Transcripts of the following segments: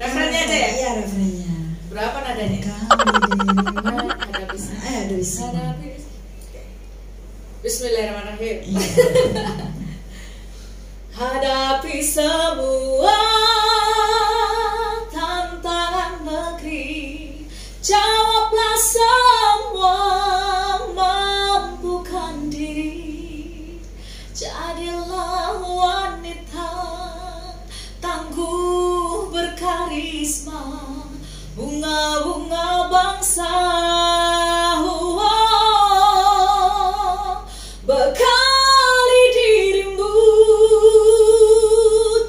Referennya aja ya? Iya, referennya. Berapa nadanya? Ada bisa. Bismillahirrahmanirrahim. Iya. Hadapi semua tantangan negeri, jawablah semua, mampukan diri. Jadilah wanita tangguh berkarisma, bunga-bunga bangsa. Bekali dirimu,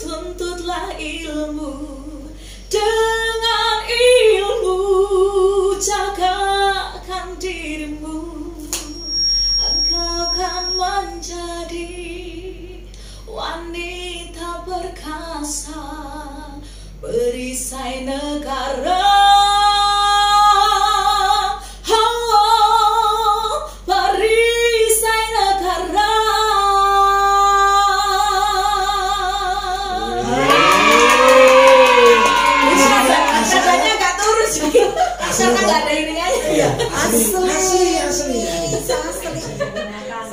tuntutlah ilmu, dengan ilmu jagakan dirimu, engkau kan menjadi wanita perkasa, perisai negara.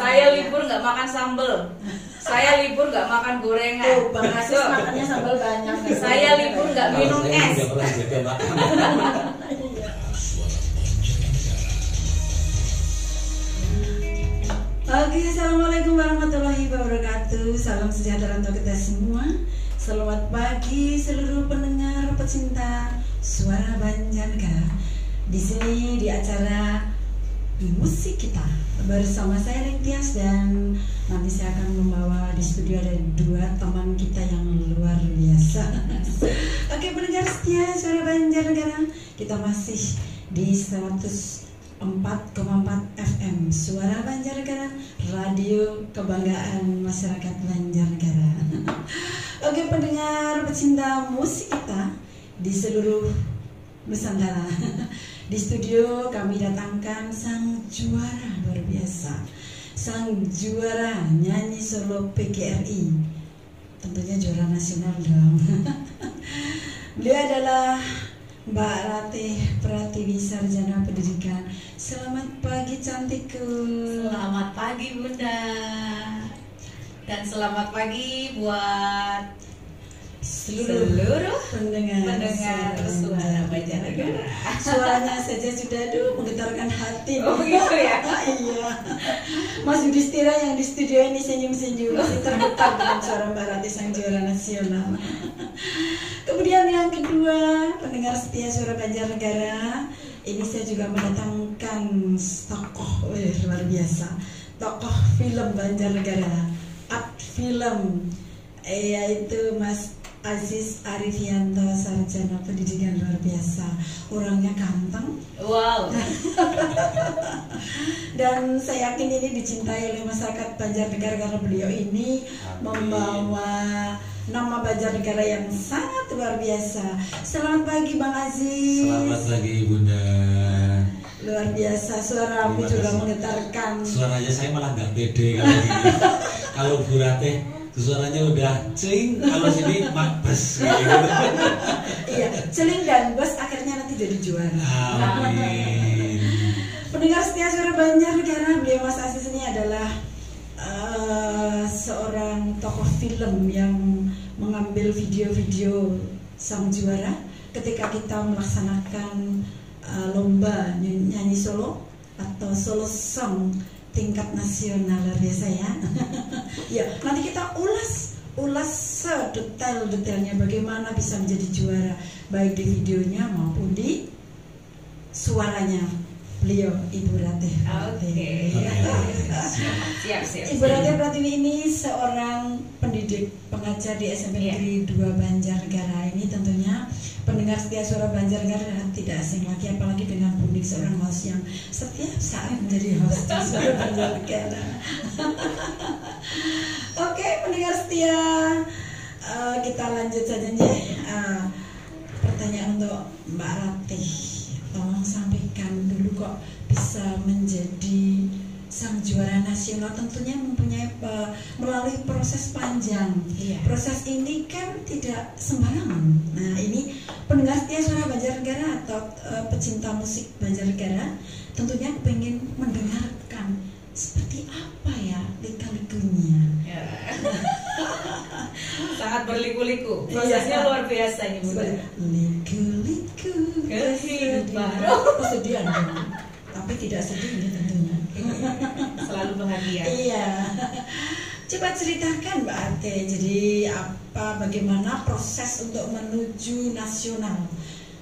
Saya libur nggak makan sambel. Saya libur nggak makan gorengan. Bang Asis makannya sambal banyak. Saya libur nggak minum es. Oke, assalamualaikum warahmatullahi wabarakatuh. Salam sejahtera untuk kita semua. Selamat pagi seluruh pendengar pecinta suara Banjarnegara. Di sini di acara musik kita bersama saya Rektias, dan nanti saya akan membawa di studio ada dua teman kita yang luar biasa. Oke, pendengar setia suara Banjarnegara, kita masih di 104,4 FM Suara Banjarnegara, radio kebanggaan masyarakat Banjarnegara. Oke, pendengar pecinta musik kita di seluruh Nusantara. Di studio kami datangkan sang juara luar biasa, sang juara nyanyi solo PGRI, tentunya juara nasional dong. Beliau adalah Mbak Ratih Pratiwi, sarjana pendidikan. Selamat pagi cantikku. Selamat pagi Bunda. Dan selamat pagi buat seluruh pendengar suara Banjarnegara. Suaranya saja sudah menggetarkan hati. Oh gitu ya. Iya. Mas Yudhistira yang di studio ini senyum-senyum, masih tergetar dengan suara Mbak Ratih sang juara nasional. Kemudian yang kedua, pendengar setia suara Banjarnegara, ini saya juga mendatangkan tokoh luar biasa, tokoh film Banjarnegara, art film, yaitu Mas Aziz Arifianto, sarjana pendidikan luar biasa. Orangnya ganteng. Wow. Dan saya yakin ini dicintai oleh masyarakat Banjarnegara karena beliau ini membawa nama Banjarnegara yang sangat luar biasa. Selamat pagi Bang Aziz. Selamat pagi Bunda. Luar biasa, suaramu juga menggetarkan. Suaranya saya malah nggak pede kalau gini. Kalau Bu Ratih suaranya udah cing, kalau sini bes gitu. Iya, celing dan bos akhirnya nanti jadi juara. Amin. Pendengar setia suara Banjarnegara, beliau Mas Aziz ini adalah seorang tokoh film yang mengambil video-video sang juara ketika kita melaksanakan lomba nyanyi solo atau solo song tingkat nasional, luar biasa ya. Ya, nanti kita ulas sedetail-detailnya bagaimana bisa menjadi juara, baik di videonya maupun di suaranya beliau, Ibu Ratih. Oke. Siap. Ibu Ratih Pratiwi ini seorang pendidik pengajar di SMP Negeri 2 Banjarnegara. Ini tentunya pendengar setia suara Banjarnegara tidak asing lagi, apalagi dengan Bundik, seorang host yang setiap saat menjadi host di suara Banjarnegara. Oke, pendengar setia, kita lanjut saja nih. Pertanyaan untuk Mbak Ratih, tolong sampaikan dulu kok bisa menjadi sang juara nasional. Tentunya mempunyai melalui proses panjang. Proses ini kan tidak sembarangan. Nah, ini pendengar setia Suara Banjarnegara atau pecinta musik Banjarnegara tentunya pengen mendengarkan seperti apa ya liku-likunya. Ya. Sangat berliku-liku. Prosesnya luar biasa ini Bunda. Liku-liku Kehidupan. Kesedihan dong. Tapi tidak sedih ini tentunya. Selalu bahagia. Iya. Coba ceritakan Mbak Ate. Jadi bagaimana proses untuk menuju nasional?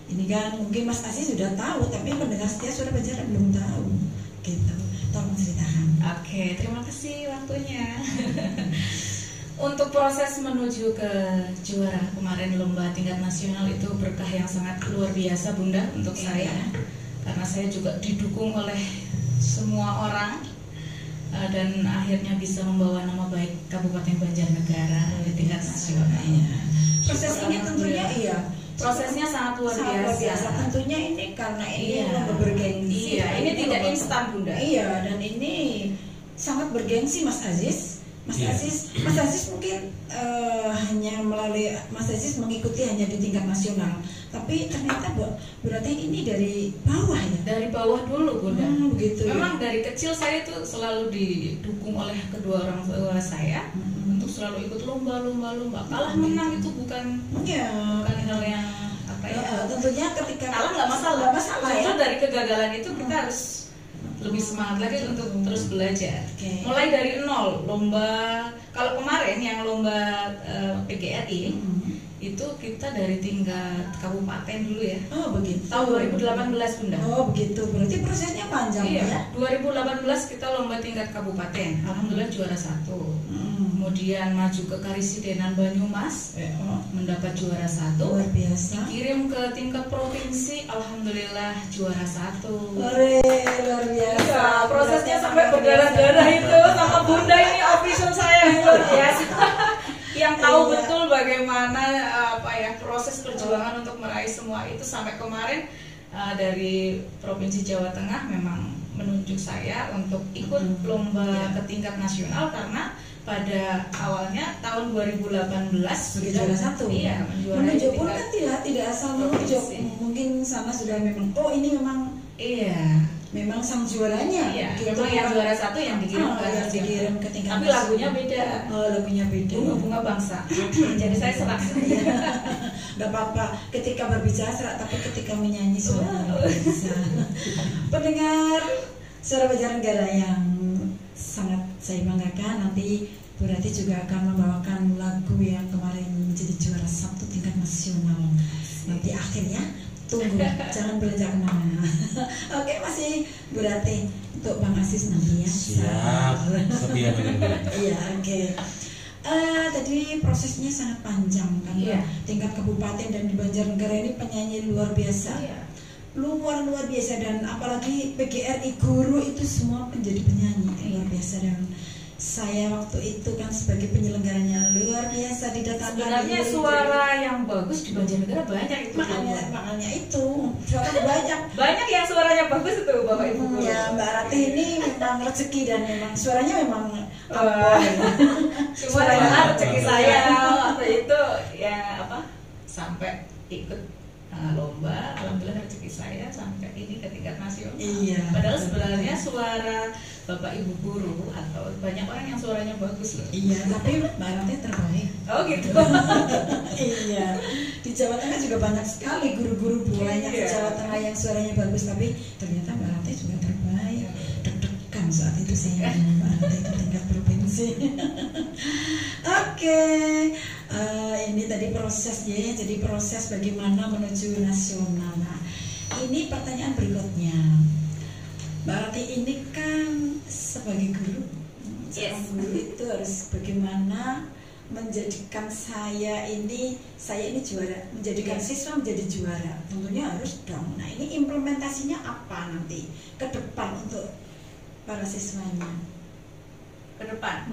Ini kan mungkin Mas Aziz sudah tahu, tapi pendengar setia Suara Banjar belum tahu. Gitu. Tolong ceritakan. Oke, terima kasih waktunya. Untuk proses menuju ke juara kemarin lomba tingkat nasional itu berkah yang sangat luar biasa Bunda untuk saya. Karena saya juga didukung oleh semua orang dan akhirnya bisa membawa nama baik Kabupaten Banjarnegara di tingkat nasional. Proses ini tentunya prosesnya sangat luar biasa. Tentunya ini karena ini lomba bergengsi. Iya, ini tidak instan Bunda. Iya, dan ini sangat bergengsi Mas Aziz. Mas Aziz mungkin hanya melalui Mas Aziz mengikuti hanya di tingkat nasional. Tapi ternyata berarti ini dari bawah ya? Dari bawah dulu Bunda. Begitu. Memang dari kecil saya itu selalu didukung oleh kedua orang tua saya untuk selalu ikut lomba. Kalah menang itu bukan hal yang tentunya ketika kalah nggak masalah. Justru dari kegagalan itu kita harus lebih semangat lagi untuk terus belajar. Mulai dari nol lomba. Kalau kemarin yang lomba PGRI itu kita dari tingkat kabupaten dulu ya. Oh begitu. Tahun 2018 Bunda. Oh begitu. Berarti prosesnya panjang ya. 2018 kita lomba tingkat kabupaten. Alhamdulillah juara 1. Kemudian maju ke Karisidenan Banyumas, mendapat juara 1. Luar biasa. Dikirim ke tingkat provinsi, alhamdulillah juara 1. Luar biasa. Ya, prosesnya sampai berdarah-darah itu sama Bunda ini official saya luar biasa. Yang tahu betul bagaimana proses perjuangan untuk meraih semua itu sampai kemarin dari Provinsi Jawa Tengah memang menunjuk saya untuk ikut lomba ke tingkat nasional karena pada awalnya tahun 2018 juara 1. Iya, menunjuk pun kan tidak asal menunjuk. Mungkin sama sudah memang ini memang memang sang juaranya. Iya, memang yang juara 1 yang dikirim ke tingkat. Tapi lagunya beda. Lagunya beda. Bunga Bangsa. Jadi saya serak. Gak apa-apa. Ketika berbicara serak, tapi ketika menyanyi suara bisa. Pendengar Suara Banjarnegara yang sangat saya banggakan, nanti Bu Rati juga akan membawakan lagu yang kemarin menjadi juara 1 tingkat nasional. Nanti akhirnya tunggu, jangan belajar kemana. Oke, masih Bu Rati untuk Bang Aziz nanti ya. Siap, setia benar. Iya, oke. Tadi prosesnya sangat panjang kan, tingkat kabupaten dan di Banjarnegara ini penyanyi luar biasa. Luar biasa, dan apalagi PGRI guru itu semua menjadi penyanyi luar biasa, dan saya waktu itu kan sebagai penyelenggaranya luar biasa didatangi. Sebenarnya suara yang bagus di Banjarnegara banyak itu. Makanya itu suara banyak yang suaranya bagus itu Bapak Ibu. Ya Mbak Ratih ini memang rezeki dan memang suaranya memang suaranya rezeki saya waktu itu sampai ikut lomba, alhamdulillah rezeki saya sampai ini ke tingkat nasional. Padahal sebenarnya suara Bapak Ibu guru atau banyak orang yang suaranya bagus loh. Tapi Mbak Ratih terbaik. Oh gitu. Di Jawa Tengah juga banyak sekali guru-guru banyak di Jawa Tengah yang suaranya bagus, tapi ternyata Mbak Ratih juga terbaik. Deg-degan saat itu saya Mbak Ratih ke tingkat provinsi. Oke. Ini tadi prosesnya, jadi proses bagaimana menuju nasional. Nah, ini pertanyaan berikutnya. Mbak Rati ini kan sebagai guru, guru itu harus bagaimana menjadikan saya ini juara, menjadikan siswa menjadi juara. Tentunya harus dong. Nah, ini implementasinya apa nanti ke depan untuk para siswanya? Ke depan,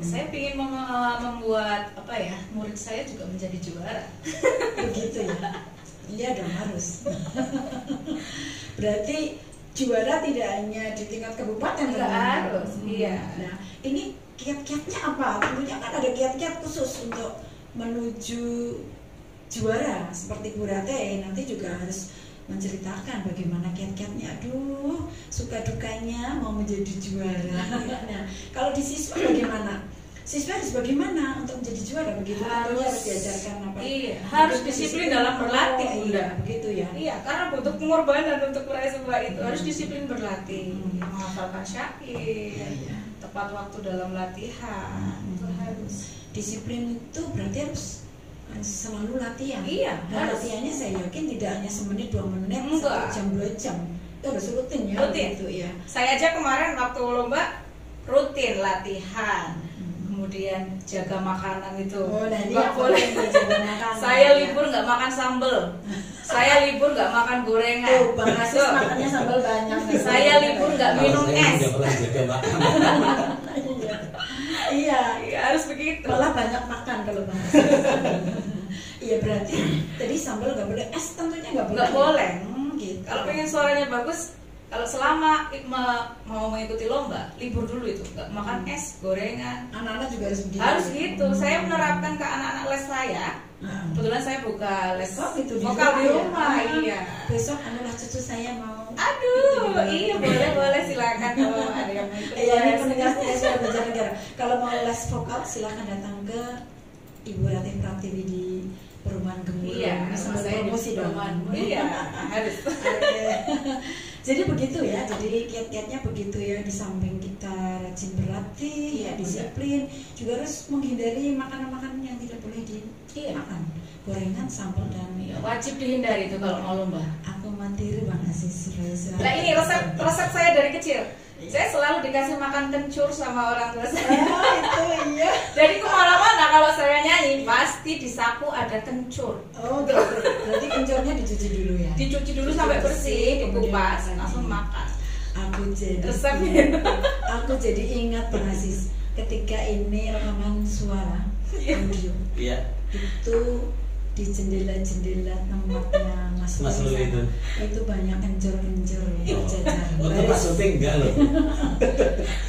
saya ingin membuat murid saya juga menjadi juara. Begitu ya? Iya dong, harus. Berarti juara tidak hanya di tingkat kabupaten, nggak harus. Nah, ini kiat-kiatnya apa? Tentunya kan ada kiat-kiat khusus untuk menuju juara seperti Bu Rate nanti juga harus menceritakan bagaimana kiat-kiatnya, aduh suka dukanya mau menjadi juara. Nah, kalau di siswa bagaimana? Siswa harus bagaimana untuk menjadi juara begitu? Harus diajarkan apa? Iya, harus disiplin dalam berlatih, iya, begitu ya. Iya, karena butuh pengorbanan untuk meraih semua itu. Harus disiplin berlatih, menghafalkan syair, tepat waktu dalam latihan. Itu harus. Disiplin itu berarti harus selalu latihan. Iya, dan latihannya saya yakin tidak hanya semenit 2 menit, 1 jam 2 jam. Itu harus rutin ya. Rutin. Gitu, ya. Saya aja kemarin waktu lomba rutin latihan. Kemudian jaga makanan itu. Nggak boleh jaga makanan. Saya libur nggak makan sambal. Saya libur nggak makan gorengan. Tuh, Bang Asis makannya sambal banyak. Saya libur nggak minum es. Nggak pernah jaga makanan. Iya, harus begitu. Malah banyak makan kalau Bang. Iya berarti tadi sambal nggak boleh, es tentunya nggak boleh. Nggak boleh. Gitu. Kalau pengen suaranya bagus, kalau selama mau mengikuti lomba, libur dulu itu, nggak makan es, gorengan. Anak-anak juga harus begitu. Harus gitu. Saya menerapkan ke anak-anak les saya. Kebetulan saya buka les vokal di rumah. Iya. Besok adalah cucu saya mau. Aduh, iya boleh silakan kalau ada yang mau ikut. Iya, ini pendengar suara belajar negara. Kalau mau les vokal silakan datang ke Ibu Ratih Pratiwi di Perumahan Gemuruh. Iya, sama saya promosi dong. Iya, harus. Jadi begitu ya, jadi kiat-kiatnya begitu ya. Di samping kita rajin berlatih, ya disiplin, juga harus menghindari makanan-makanan yang tidak boleh dimakan. Gorengan, sambal dan wajib dihindari itu kalau mau lomba. Aku mandiri Bang Asis. Nah ini resep saya dari kecil. Saya selalu dikasih makan kencur sama orang tua saya. Itu iya. Jadi kemana-mana kalau saya nyanyi pasti di saku ada kencur. Oh gitu. Berarti kencurnya dicuci dulu ya. Dicuci dulu sampai bersih, dikupas, langsung makan. Aku jadi ingat Bang Asis ketika ini rekaman suara audio. Iya. Itu di jendela-jendela tempatnya Mas Luli itu banyak kencur-kencur berjajar. Untuk Mas syuting enggak loh.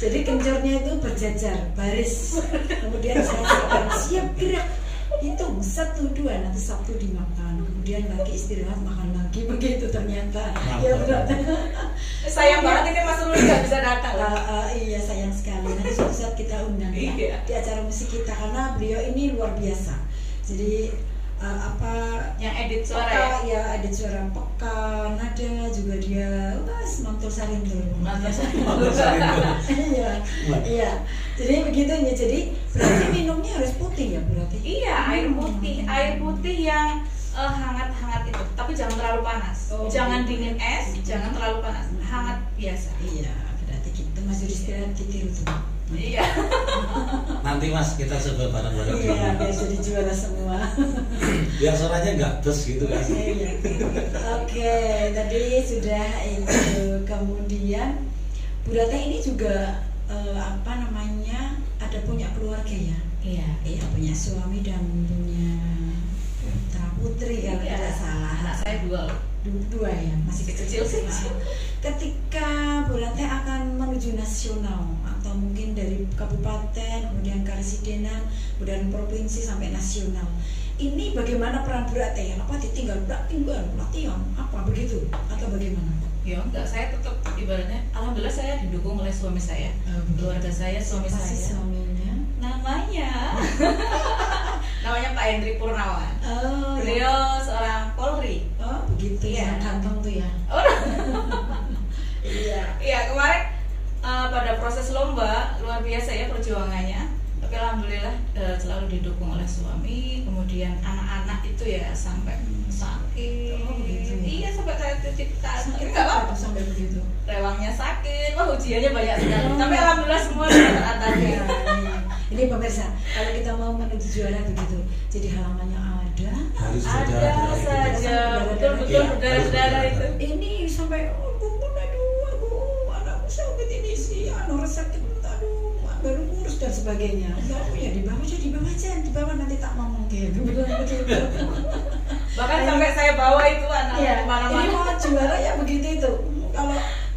Jadi kencurnya itu berjajar baris. Kemudian saya siap gerak. Hitung 1, 2 nanti Sabtu dimakan. Kemudian lagi istirahat makan lagi begitu ternyata. Ya benar. Sayang banget ini Mas Luli nggak bisa datang. Iya sayang sekali. Nanti suatu saat kita undang ya di acara musik kita karena beliau ini luar biasa. Jadi yang edit suara ya edit suara peka, nada juga dia mantul sarintur. Iya. Jadi begitu ya. Jadi berarti minumnya harus putih ya berarti. Iya, air putih yang hangat-hangat itu, tapi jangan terlalu panas. Jangan dingin es, jangan terlalu panas. Hangat biasa. Iya, berarti kita masih istirahat ditiru tuh. Iya. Nanti Mas kita coba bareng-bareng. Iya, biar jadi juara semua. Biar suaranya nggak bes gitu kan. Iya. Oke, tadi sudah itu. Kemudian Bu Ratih ini juga ada punya keluarga ya. Iya, punya suami dan punya putra putri kalau tidak salah. Anak saya 2 ya, masih kecil. Ketika Bu Ratih akan menuju nasional atau mungkin dari kabupaten kemudian karesidenan kemudian provinsi sampai nasional, ini bagaimana peran Bu Ratih? Apa ditinggal latihan apa begitu atau bagaimana? Ya enggak, saya tetap ibaratnya alhamdulillah saya didukung oleh suami saya, keluarga saya, suami saya. Suaminya namanya Pak Hendri Purnawan. Beliau seorang Polri. Oh begitu ya, kantong tuh ya. Iya, kemarin pada proses lomba luar biasa ya perjuangannya. Tapi alhamdulillah selalu didukung oleh suami. Kemudian anak-anak itu ya sampai sakit. Begitu ya? Iya, sampai kayak titik Sakit nggak apa-apa sampai begitu. Rewangnya sakit, ujiannya banyak sekali. Tapi alhamdulillah semua teratasi. Ini pemirsa, kalau kita mau menuju juara begitu, jadi halamannya ada saja, betul berdarah-darah itu. Ini sampai anakku sakit ini sih, sakit, baru ngurus dan sebagainya. Enggak punya di bawah nanti tak ngomong kayak begitu. Bahkan sampai saya bawa itu anak kemana-mana. Ini mau juara ya begitu itu.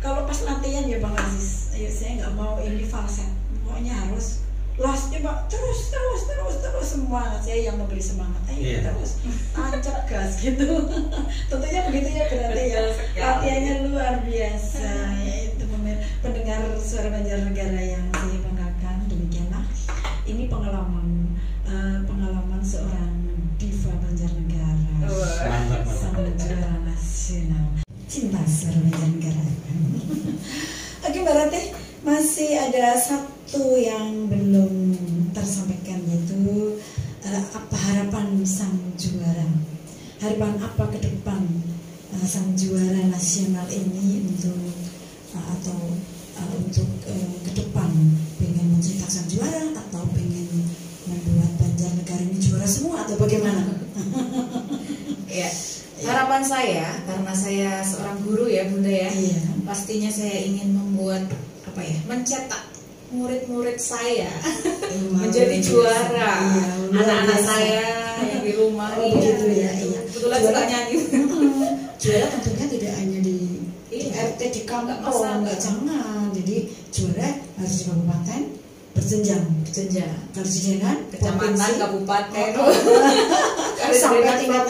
Kalau pas latihan ya Bang Aziz, saya nggak mau ini falset, pokoknya harus lastnya Pak terus semangat, saya yang memberi semangat, ayo terus tancap gas gitu. Tentunya begitu ya berarti ya, latihannya luar biasa ya. Itu pendengar Suara Banjarnegara yang saya banggakan. Demikianlah ini pengalaman seorang diva Banjarnegara, sang juara nasional cinta Suara Banjarnegara. Oke Mbak Ratih, masih ada satu yang belum tersampaikan, yaitu apa harapan sang juara, harapan apa ke depan sang juara nasional ini untuk untuk ke depan, pengen mencetak sang juara atau pengen membuat Banjarnegara ini juara semua atau bagaimana? Ya, harapan saya, karena saya seorang guru ya Bunda ya, pastinya saya ingin membuat mencetak murid-murid saya menjadi juara, anak-anak saya yang di rumah. Begitu ya. Kebetulan suka nyanyi. Juara tentunya tidak hanya di RT, di kampung, nggak jangan. Jadi juara harus di kabupaten, berjenjang. Kalau jenjang kecamatan, kabupaten, sampai tingkat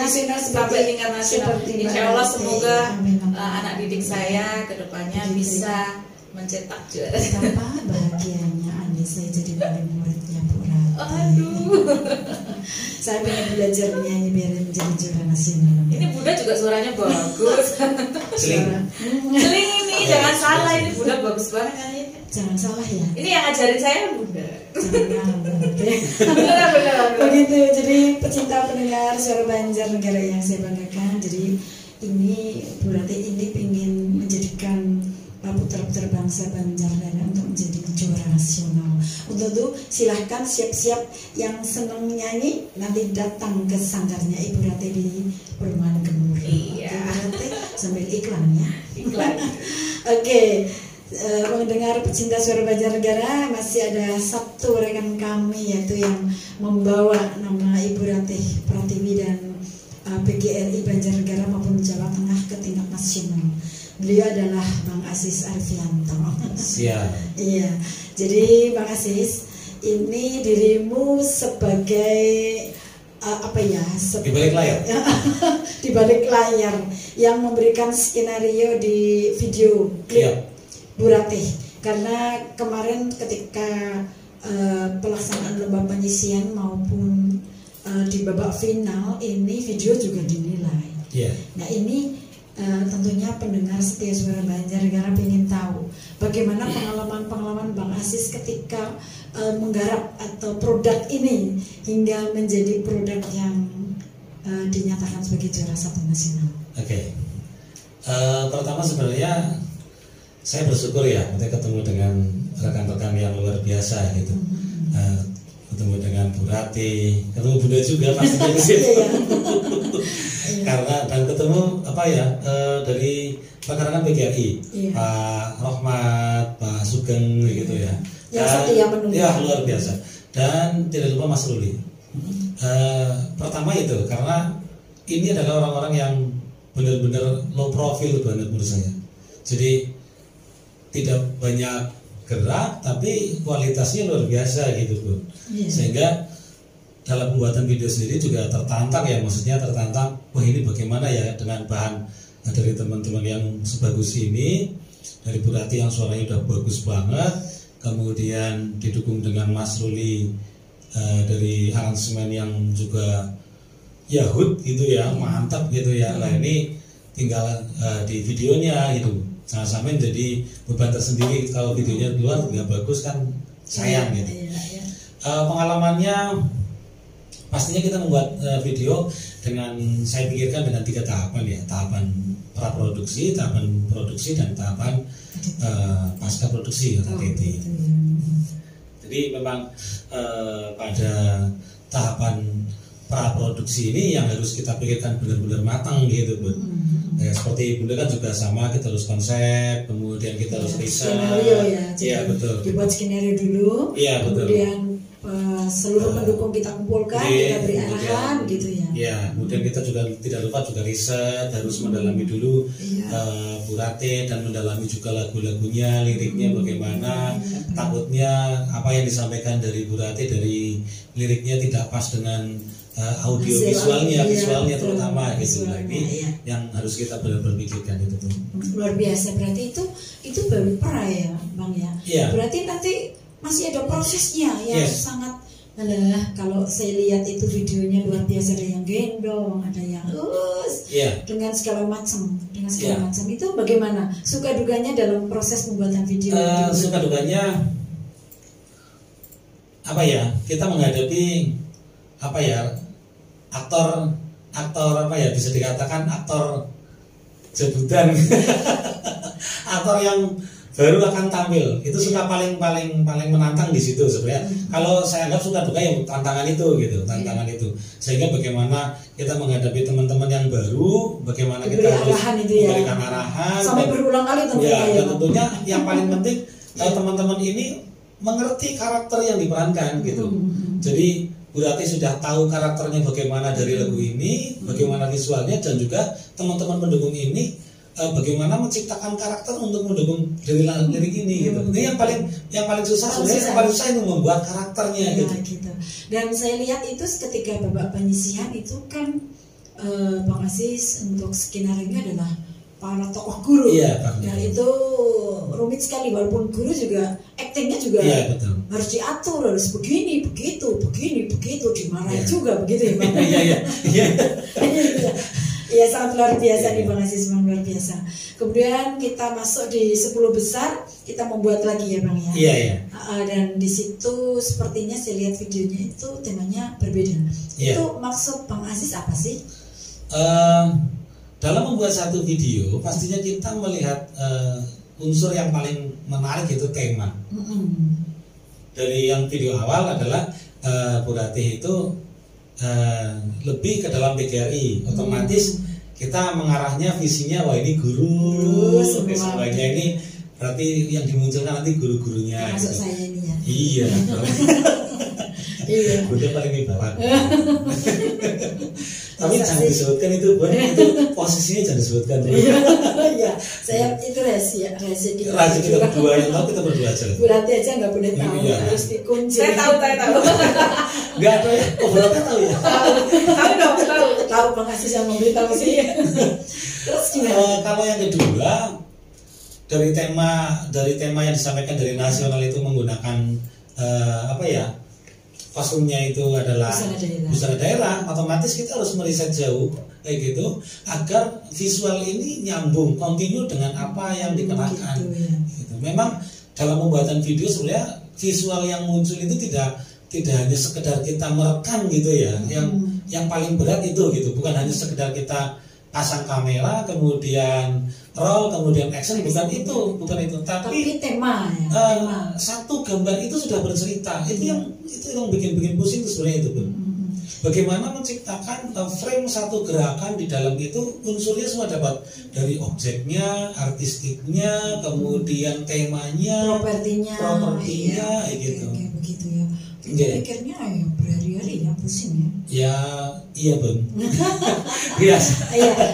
nasional. Insya Allah semoga anak didik saya kedepannya bisa mencetak juara. Betapa bahagianya andai saya jadi murid-muridnya Bu Ratih. Aduh. Saya pengen belajar menyanyi biar menjadi juara nasional. Ini Bunda juga suaranya bagus. Celing ini jangan salah, ini Bunda bagus banget nyanyi. Jangan salah ya. Ini yang ngajarin saya Bunda. Benar. Begitu. Jadi pecinta pendengar Suara Banjarnegara yang saya banggakan. Jadi ini Bu Ratih ini ingin menjadikan putra-putra bangsa Banjarnegara untuk menjadi juara nasional. Untuk itu silahkan siap-siap yang senang menyanyi nanti datang ke sanggarnya Ibu Ratih di Perumahan Gemur. Iya. Oke, sambil iklan ya. Iklan. Oke. Mendengar pecinta Suara Banjarnegara, masih ada satu rekan kami yaitu yang membawa nama Ibu Ratih Pratiwi dan PGRI Banjarnegara maupun Jawa Tengah ke tingkat nasional. Beliau adalah Bang Aziz Arfianto. Siap. Iya. Jadi Bang Aziz, ini dirimu sebagai di balik layar. Di balik layar yang memberikan skenario di video klip Bu Ratih. Karena kemarin ketika pelaksanaan lomba penyisian maupun di babak final ini video juga dinilai. Nah ini tentunya pendengar setia Suara Banjarnegara ingin tahu bagaimana pengalaman Bang Aziz ketika menggarap atau produk ini hingga menjadi produk yang dinyatakan sebagai juara satu nasional. Oke. Pertama sebenarnya saya bersyukur ya ketemu dengan rekan-rekan yang luar biasa gitu. Ketemu dengan Bu Ratih, ketemu Bunda juga pastinya di situ. Karena dan ketemu dari rekan-rekan PGRI, Pak Rohmat, Pak Sugeng gitu ya. Yang setia menunggu. Ya luar biasa. Dan tidak lupa Mas Ruli. Pertama itu karena ini adalah orang-orang yang benar-benar low profile menurut saya. Jadi tidak banyak gerak tapi kualitasnya luar biasa gitu Bu. Sehingga dalam pembuatan video sendiri juga tertantang ya, maksudnya tertantang wah ini bagaimana ya dengan bahan dari teman-teman yang sebagus ini, dari Bu Ratih yang suaranya udah bagus banget, kemudian didukung dengan Mas Ruli dari aransemen yang juga Yahud gitu ya, mantap gitu ya. Nah ini tinggal di videonya gitu, jangan sampai jadi beban tersendiri kalau videonya keluar nggak bagus kan sayang gitu. Pengalamannya pastinya kita membuat video dengan saya pikirkan dengan 3 tahapan ya, tahapan praproduksi, tahapan produksi dan tahapan pasca produksi atau TT. Jadi memang pada tahapan praproduksi ini yang harus kita pikirkan benar-benar matang gitu Bu. Seperti Bunda kan juga sama, kita harus konsep, kemudian kita harus riset. Skenario ya. Iya betul. Dibuat skenario dulu. Iya betul. Kemudian seluruh pendukung kita kumpulkan, kita beri arahan gitu ya. Ya, kemudian kita juga tidak lupa juga riset, harus mendalami dulu Bu Rate dan mendalami juga lagu-lagunya, liriknya bagaimana. Takutnya apa yang disampaikan dari Bu Rate dari liriknya tidak pas dengan audio visualnya terutama gitu. Ini yang harus kita benar-benar pikirkan itu tuh. Luar biasa, berarti itu baru pra ya Bang ya. Berarti nanti masih ada prosesnya yang sangat kalau saya lihat itu videonya luar biasa, ada yang gendong, ada yang dengan segala macam, itu bagaimana suka duganya dalam proses pembuatan video? Suka duganya apa ya, kita menghadapi apa ya, aktor apa ya, bisa dikatakan aktor jabutan aktor yang baru akan tampil itu suka paling menantang di situ sebenarnya. Kalau saya anggap suka duka yang tantangan itu gitu, itu sehingga bagaimana kita menghadapi teman-teman yang baru, bagaimana kita harus memberikan arahan sampai berulang kali tentunya dan tentunya yang paling penting teman-teman ini mengerti karakter yang diperankan gitu. Jadi Bu Rate sudah tahu karakternya bagaimana dari lagu ini, bagaimana visualnya, dan juga teman-teman pendukung ini bagaimana menciptakan karakter untuk mendukung dari lirik ini gitu. Ini yang paling susah sebenarnya, yang paling susah itu membuat karakternya gitu. Dan saya lihat itu ketika babak penyisihan itu kan Bang Aziz untuk skenario adalah para tokoh guru. Dan itu rumit sekali, walaupun guru juga aktingnya juga harus diatur, harus begini begitu dimarahin juga begitu ya Bang. Iya sangat luar biasa nih Bang Aziz, luar biasa. Kemudian kita masuk di 10 besar, kita membuat lagi ya Bang ya. Dan di situ sepertinya saya lihat videonya itu temanya berbeda. Itu maksud Bang Aziz apa sih? Dalam membuat satu video pastinya kita melihat unsur yang paling menarik itu tema. Dari yang video awal adalah Bu Rate itu lebih ke dalam PGRI, otomatis kita mengarahnya visinya wah ini guru semuanya ini berarti yang dimunculkan nanti guru-gurunya masuk saya ini ya. Iya udah paling ibarat tapi jangan disebutkan itu posisinya jangan disebutkan iya saya itu rahasia kita berdua yang tahu, kita berdua aja. Bu Rate aja nggak boleh tahu, harus dikunci. Saya tahu nggak tahu ya, Bu Rate tahu ya, tahu Bang Aziz yang memberitahu sih. Terus gimana? Kalau yang kedua dari tema yang disampaikan dari nasional itu menggunakan apa ya, kostumnya itu adalah busana daerah, otomatis kita harus meriset jauh kayak gitu agar visual ini nyambung kontinu dengan apa yang dikenakan. Gitu. Memang dalam pembuatan video sebenarnya visual yang muncul itu tidak hanya sekedar kita merekam gitu ya. Yang paling berat itu gitu, bukan hanya sekedar kita pasang kamera kemudian roll kemudian action, bukan itu tapi tema satu gambar itu sudah bercerita. Itu yang bikin pusing itu sebenarnya itu Bun. Bagaimana menciptakan frame satu gerakan di dalam itu unsurnya semua dapat, dari objeknya, artistiknya, kemudian temanya, propertinya gitu. Begitu ya. Pikirnya ya berhari-hari ya, pusing ya. Ya iya Bun. Iya.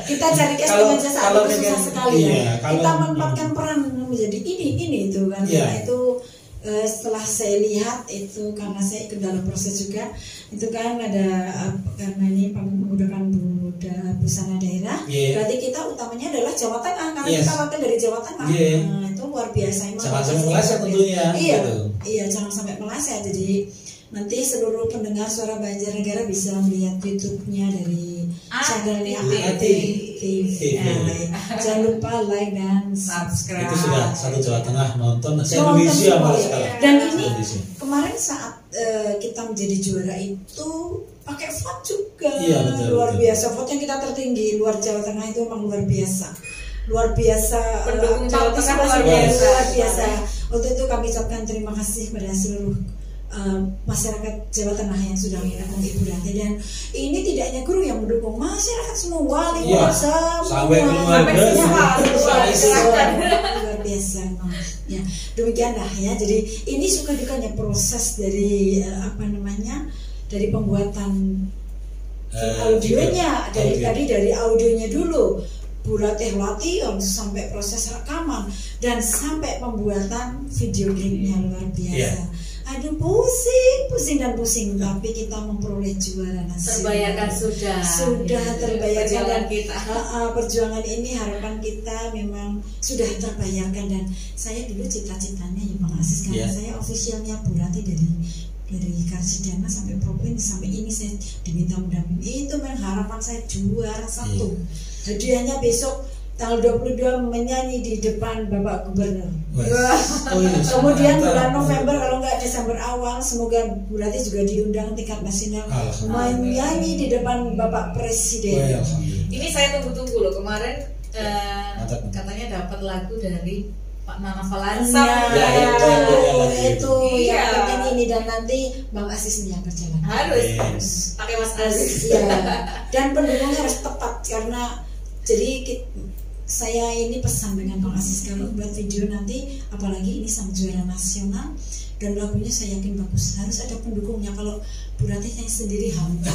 Kita cari casting aja saat itu susah sekali ya. Kita menempatkan peran menjadi ini itu kan. Karena itu setelah saya lihat itu, karena saya ikut dalam proses juga, itu kan ada karena ini menggunakan busana daerah, berarti kita utamanya adalah Jawa Tengah, karena kita wakil dari Jawa Tengah. Itu luar biasa. Jangan sampai meleset tentunya. Iya, jangan sampai meleset. Jadi nanti seluruh pendengar Suara Banjarnegara bisa melihat YouTube-nya dari channelnya TV. Jangan lupa like dan subscribe. Itu sudah satu Jawa Tengah nonton, Indonesia malah sekarang. Dan ini kemarin saat kita menjadi juara itu pakai vote juga. Luar biasa, vote yang kita tertinggi luar Jawa Tengah itu memang luar biasa. Pendukung Jawa Tengah luar biasa. Untuk itu kami ucapkan terima kasih pada seluruh masyarakat Jawa Tengah yang sudah mendukung Ibu Rate. Dan ini tidak hanya guru yang mendukung, masyarakat semua, wali sampai keluarga luar biasa. Ya, demikianlah ya. Jadi ini suka dukanya proses dari dari pembuatan audionya, dari audionya dulu. Bu Ratih latihan sampai proses rekaman dan sampai pembuatan video klipnya luar biasa. Aduh pusing dan pusing, tapi kita memperoleh juara nasional. Terbayarkan sudah terbayarkan dan kita. Perjuangan ini harapan kita memang sudah terbayarkan. Dan saya dulu cita-citanya ya Bang Aziz, karena saya ofisialnya Bu Ratih dari Karsidana sampai provinsi sampai ini saya diminta mendampingi, itu memang harapan saya juara satu. Hadiahnya besok tanggal 22 menyanyi di depan Bapak Gubernur. Kemudian bulan November kalau nggak Desember awal, semoga Bu Ratih juga diundang tingkat nasional menyanyi di depan Bapak Presiden. Ini saya tunggu-tunggu loh, kemarin katanya dapat lagu dari Pak Nana Falansa. Itu yang penting ini, dan nanti Bang Aziz yang berjalan. Harus pakai Mas Aziz. Dan pendukungnya harus tepat, karena jadi saya ini pesan dengan Bang Aziz, kalau buat video nanti, apalagi ini sang juara nasional dan lagunya saya yakin bagus, harus ada pendukungnya. Kalau Bu Ratih yang sendiri hampa.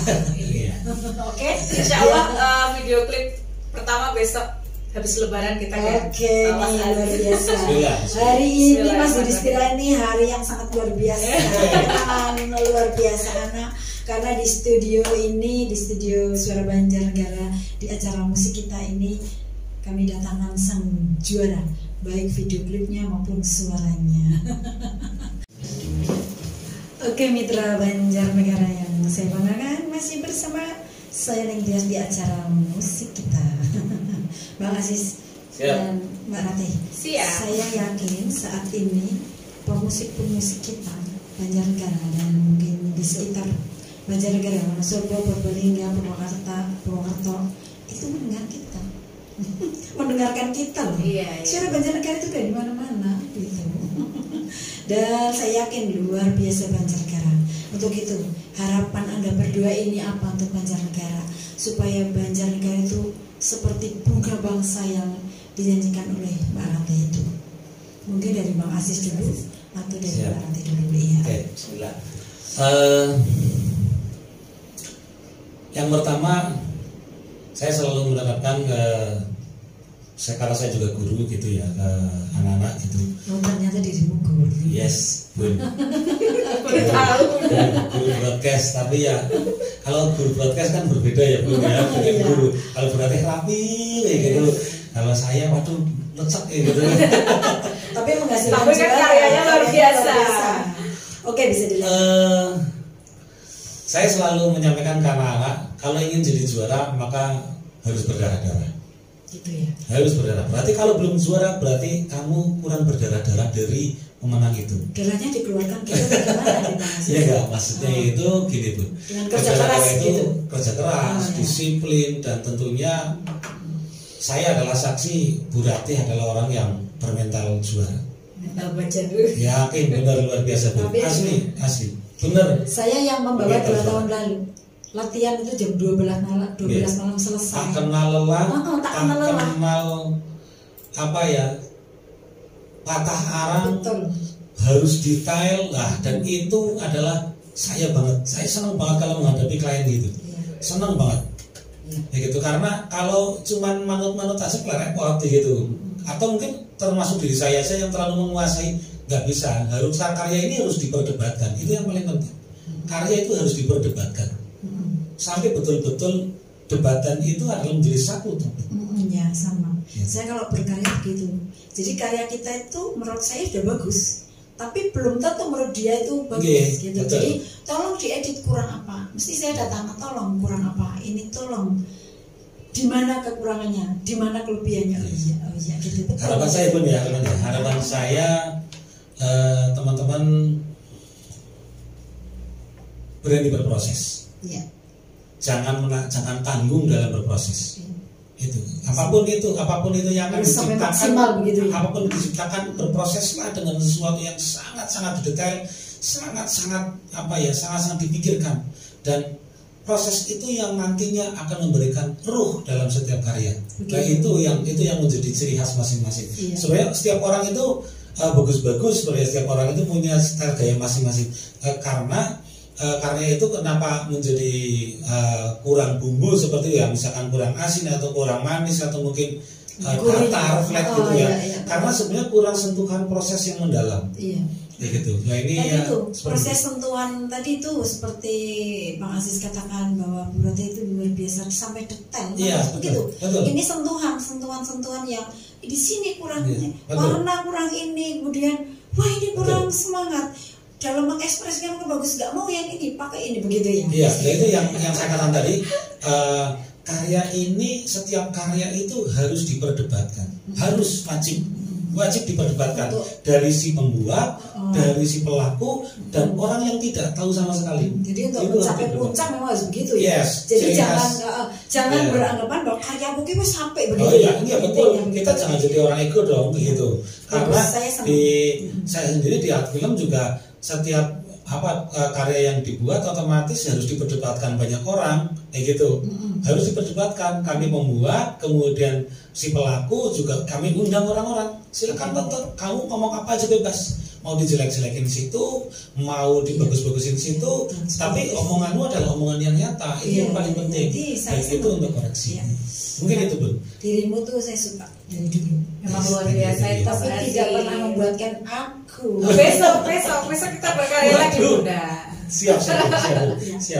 Oke, insya Allah video klip pertama besok habis lebaran kita ya. Oke, luar biasa. Hari ini Mas Yudhistira ini hari yang sangat luar biasa. Luar biasa karena di studio ini, di studio Suara Banjarnegara, di acara musik kita ini kami datangkan sang juara, baik video klipnya maupun suaranya. Oke, mitra Banjarnegara yang saya banggakan, masih bersama saya Neng Dias di acara musik kita. Bang Aziz dan Mbak Ratih, saya yakin saat ini pemusik-pemusik kita Banjarnegara dan mungkin di sekitar Banjarnegara, Wonosobo, Purbalingga, Purwokerto itu mendengar kita, mendengarkan kita loh. Suara Banjarnegara itu dari mana-mana gitu. Dan saya yakin luar biasa Banjarnegara. Untuk itu harapan Anda berdua ini apa untuk Banjarnegara, supaya Banjarnegara itu seperti bunga bangsa yang dinyanyikan oleh Mbak Ratih itu. Mungkin dari Bang Aziz dulu atau dari Mbak Ratih dulu ya. Oke, bismillah. Yang pertama, saya selalu menerapkan karena saya juga guru gitu ya, ke anak-anak gitu. Ternyata dirimu guru. Yes, Bun. Guru broadcast, tapi ya kalau guru broadcast kan berbeda ya Bun ya, dengan guru. Kalau berarti rapi kayak gitu. Kalau saya waduh lecek kayak gitu. Tapi menghasilkan. Tapi kan karyanya luar biasa. Oke, bisa dilihat. Saya selalu menyampaikan ke anak-anak, kalau ingin jadi juara maka harus berdarah-darah. Gitu ya. Harus berdarah. Berarti kalau belum juara berarti kamu kurang berdarah-darah dari pemenang itu. Darahnya dikeluarkan kita bagaimana? Iya enggak, maksudnya itu gini Bu. Dengan kerja keras itu gitu. Kerja keras, disiplin, dan tentunya saya adalah saksi Bu Ratih adalah orang yang bermental juara. Mental baca dulu. Yakin benar luar biasa Bu. Asli. Benar. Saya yang membawa 2 tahun lalu. Latihan itu jam 12 malam selesai. Tak kenal lelah, tak kenal apa ya, patah arang. Betul. Harus detail lah, dan itu adalah saya banget. Saya senang banget kalau menghadapi klien gitu. Senang banget. Ya gitu, karena kalau cuman manut-manut aja repot gitu. Atau mungkin termasuk diri saya yang terlalu menguasai, nggak bisa. Harus karya ini harus diperdebatkan. Itu yang paling penting. Karya itu harus diperdebatkan. Sampai betul-betul debatan itu adalah menjadi satu. Ya sama. Saya kalau berkarya begitu. Jadi karya kita itu menurut saya sudah bagus, tapi belum tentu menurut dia itu bagus gitu. Betul. Jadi tolong diedit kurang apa. Mesti saya datang, tolong kurang apa. Ini tolong di mana kekurangannya, di mana kelebihannya. Oh iya gitu. Betul. Harapan saya pun ya, harapan saya teman-teman berani berproses. Iya. Jangan tanggung dalam berproses. Itu apapun itu yang akan diciptakan, begitu, ya? apapun diciptakan, berproseslah dengan sesuatu yang sangat detail, sangat dipikirkan, dan proses itu yang nantinya akan memberikan ruh dalam setiap karya. Nah itu yang menjadi ciri khas masing-masing. Iya. Sebenarnya setiap orang itu bagus-bagus, sebenarnya setiap orang itu punya style gaya masing-masing. Karena karya itu kenapa menjadi kurang bumbu seperti ya, misalkan kurang asin atau kurang manis atau mungkin datar, flat gitu ya. Iya. Karena sebenarnya kurang sentuhan proses yang mendalam. Iya. Ya gitu. Nah ini Dan ya itu proses sentuhan tadi itu seperti Bang Aziz katakan bahwa Bu Ratih itu luar biasa sampai detail. Iya, begitu. betul. Ini sentuhan yang di sini kurang Iya, betul. warna kurang ini, kemudian wah ini kurang semangat dalam mengekspresikan bagus, nggak mau yang ini pakai ini begitu ya. Iya, nah itu yang saya katakan tadi, karya ini, setiap karya itu harus diperdebatkan, harus wajib diperdebatkan. Betul. Dari si pembuat, dari si pelaku, dan orang yang tidak tahu sama sekali. Jadi untuk Itu mencapai harus puncak memang harus begitu ya. Yes, Jadi ciri jangan khas. jangan Iya. beranggapan bahwa karyaku itu sampai Oh begitu. iya, iya betul. Yang Kita begitu. jangan jadi orang ego dong, begitu. Karena saya senang. saya sendiri di art film juga setiap karya yang dibuat otomatis harus diperdebatkan banyak orang, kayak gitu. Harus diperdebatkan. Kami membuat, kemudian si pelaku juga kami undang orang-orang. Silakan tonton, kamu ngomong apa aja bebas. Mau dijelek-jelekin situ, mau dibagus-bagusin situ, tapi omonganmu adalah omongan yang nyata. Itu yang paling penting. Jadi saya Baik itu senang. untuk koreksi. Iya. Mungkin itu Bun. Dirimu tuh saya suka dari dulu. Memang luar biasa itu. Tapi tidak pernah membuatkan aku. Besok kita berkarya lagi Waduh. Bunda. Siap.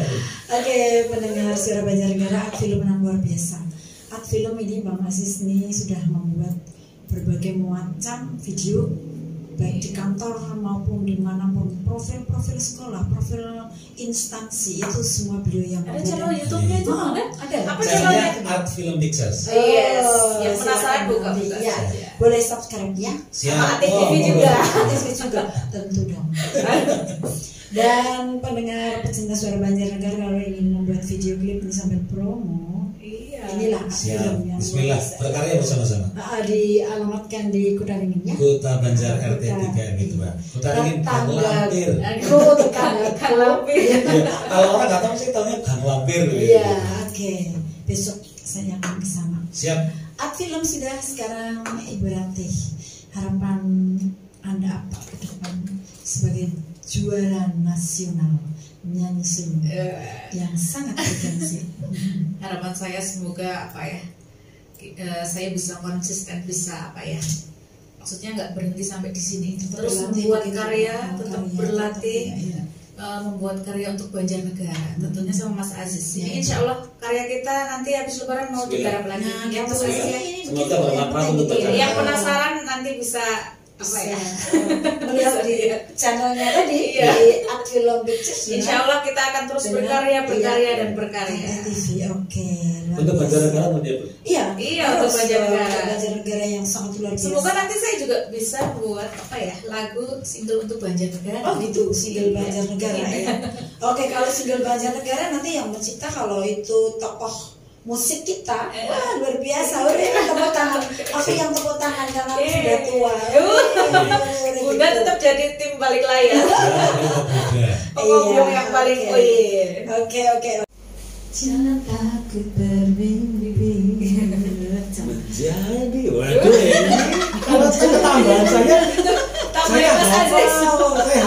Bun. Oke, pendengar Suara Banjarnegara, Art Film yang luar biasa. Art Film ini Bang Aziz ini sudah membuat berbagai macam video, baik di kantor maupun dimanapun, profil sekolah, profil instansi, itu semua beliau yang Ada membuat. channel YouTube-nya itu ada? Ada. Apa Channelnya channelnya? Art Film Pictures. Yes, Oh, yang penasaran silakan buka. nanti. Ya, boleh subscribe ya. Siap. Sama Atik TV Oh, juga. TV juga, tentu dong. Dan pendengar pecinta Suara Banjarnegara, kalau ingin membuat video klip ini sambil promo, Iya. inilah Art Siap. Film yang Bismillah. luar biasa. Berkarya bersama-sama. Dialamatkan di Kudaringin ya. Kota Banjar RT 3 gitu Pak. Kota Ringin Gang Lampir. Oh, tetangga Kalampir. Ya, kalau orang nggak tahu sih tahunya Gang Lampir. Gitu. Iya, oke. Besok saya akan ke sana. Siap. Art Film sudah, sekarang Ibu Ratih. Harapan Anda apa ke depan sebagai juara nasional nyanyi sulung yang sangat bergengsi? Harapan saya semoga saya bisa konsisten, bisa maksudnya nggak berhenti sampai di sini, terus Berlatih membuat begitu. karya, Oh, tetap karya, berlatih, iya. membuat karya untuk Banjarnegara, tentunya sama Mas Aziz. Ya. Ini insya Allah karya kita nanti habis Lebaran mau digarap lagi. Nah, Yang gitu saya- saja. Ini Semoga begitu, bermanfaat yang untuk penting Banjarnegara. yang penasaran nanti bisa melihat di channelnya tadi Iya. di Art Film Pictures. Insya Allah kita akan terus berkarya dan berkarya. TV, oke. luar Untuk biasa. Banjarnegara mau dia, Bu? Iya, Iya, harus, untuk Banjarnegara. untuk Banjarnegara yang sangat luar biasa. Semoga nanti saya juga bisa buat lagu single untuk Banjarnegara. Oh gitu, single Banjarnegara ya. Oke, kalau single Banjarnegara nanti yang mencipta kalau itu tokoh musik kita, wah luar biasa. Udah tepuk tangan. Aku yang tepuk tangan karena aku sudah tua. Bunda tetap jadi tim balik layar. Iya. Pengobrol yang paling Oke. Jangan takut bermimpi. Jadi, waduh ini kalau ketambahan saya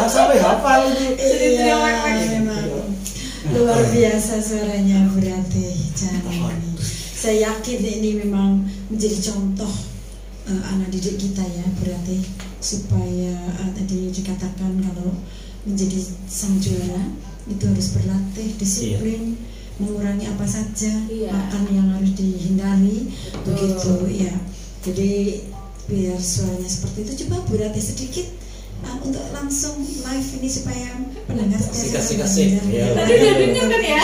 sampai hafal ini. Iya, memang luar biasa suaranya berarti Jangan. Saya yakin ini memang menjadi contoh anak didik kita ya, berarti supaya tadi dikatakan kalau menjadi sang juara itu harus berlatih, disiplin, mengurangi apa saja, makan yang harus dihindari, begitu ya. Jadi biar suaranya seperti itu, coba berlatih sedikit untuk langsung live ini supaya pendengar Kasih. ya. Tadi udah denger kan ya?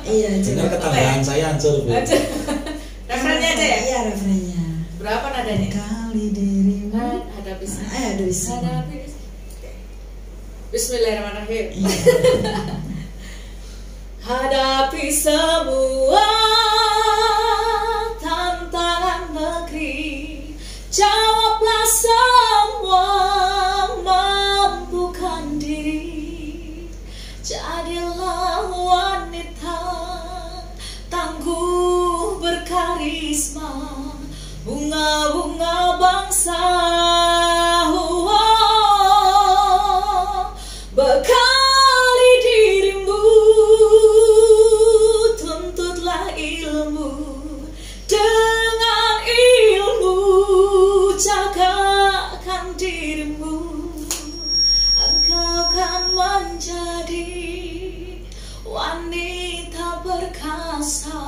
Iya, Dengar ketambahan saya hancur, Bu. Referennya aja ya? Iya, referennya. Berapa nadanya? Kali dirimu Hadapi ada bisa. Bismillahirrahmanirrahim. Iya. Hadapi semua tantangan negeri, jawablah semua, mampukan diri, jadilah wanita bunga-bunga bangsa, bekali dirimu, tuntutlah ilmu, dengan ilmu jagakan dirimu, engkau kan menjadi wanita perkasa,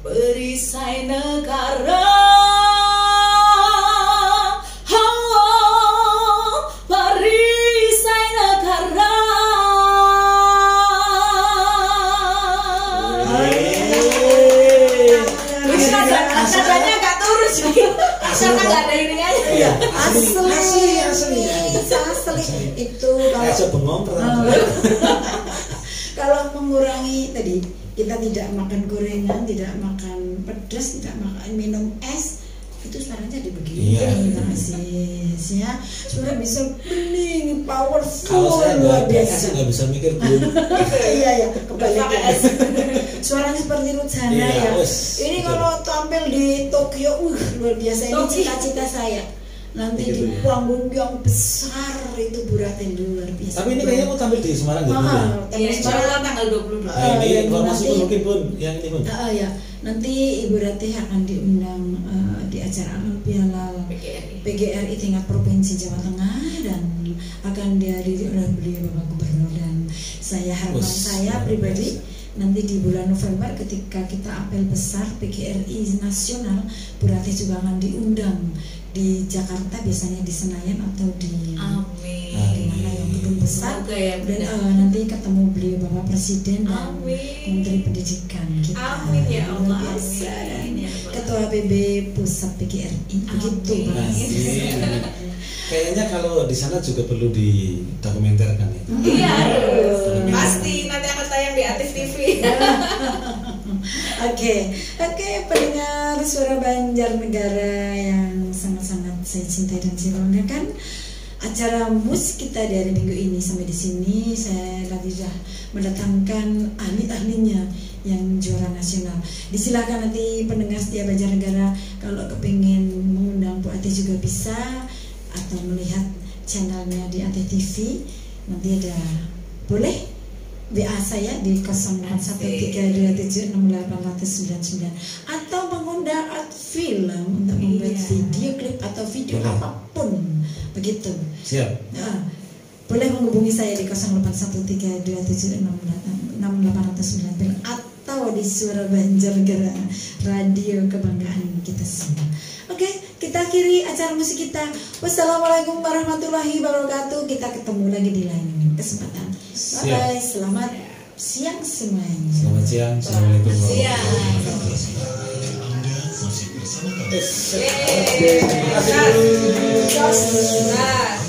perisai negara. Perisai negara. Nadanya agak turun sih. Karena nggak ada ini aja. Iya, Asli. Itu kalau mengurangi tadi, kita tidak makan gorengan, tidak makan pedas, tidak makan minum es, itu suaranya jadi begini. Ya, suara bisa bening, powerful. Kalau saya luar nggak biasa. nggak bisa mikir belum. Iya, kebalik. Suaranya seperti Ruth Hana Iya, ya. wes. Ini kalau tampil di Tokyo, luar biasa. Ini cita-cita saya. Nanti di panggung yang besar itu Bu Ratih luar biasa. Tapi ini kayaknya mau tampil di Semarang gitu ya? Iya, Semarang tanggal 22. Ini informasi pun mungkin pun yang ini pun. Ya, nanti Ibu Ratih akan diundang di acara Piala PGRI tingkat provinsi Jawa Tengah dan akan dihadiri oleh beliau Bapak Gubernur, dan harapan saya pribadi nanti di bulan November ketika kita apel besar PGRI nasional, Bu Ratih juga akan diundang di Jakarta, biasanya di Senayan atau di mana yang gedung besar, dan nanti ketemu beliau Bapak Presiden dan Menteri Pendidikan kita. Amin ya Allah. Biasa, dan Ketua PB Pusat PGRI begitu Pak. Kayaknya kalau di sana juga perlu didokumenterkan ya. Iya, pasti nanti akan tayang di Aktif TV. Oke, pendengar Suara Banjarnegara yang sangat-sangat saya cintai dan saya banggakan, acara musik kita dari minggu ini sampai di sini. Saya tadi sudah mendatangkan ahli-ahlinya yang juara nasional. Disilakan nanti pendengar setia Banjarnegara kalau kepingin mengundang Bu Ati juga bisa, atau melihat channelnya di Ati TV. Nanti ada, boleh WA saya di 0813276899 atau mengundang art film untuk membuat video klip atau video apapun begitu. Siap. Boleh menghubungi saya di 0813276899 atau di Suara Banjarnegara, radio kebanggaan kita semua. Oke, kita akhiri acara musik kita. Wassalamualaikum warahmatullahi wabarakatuh. Kita ketemu lagi di lain kesempatan. Bye bye. Selamat siang semuanya. Selamat siang. Assalamualaikum Terima kasih.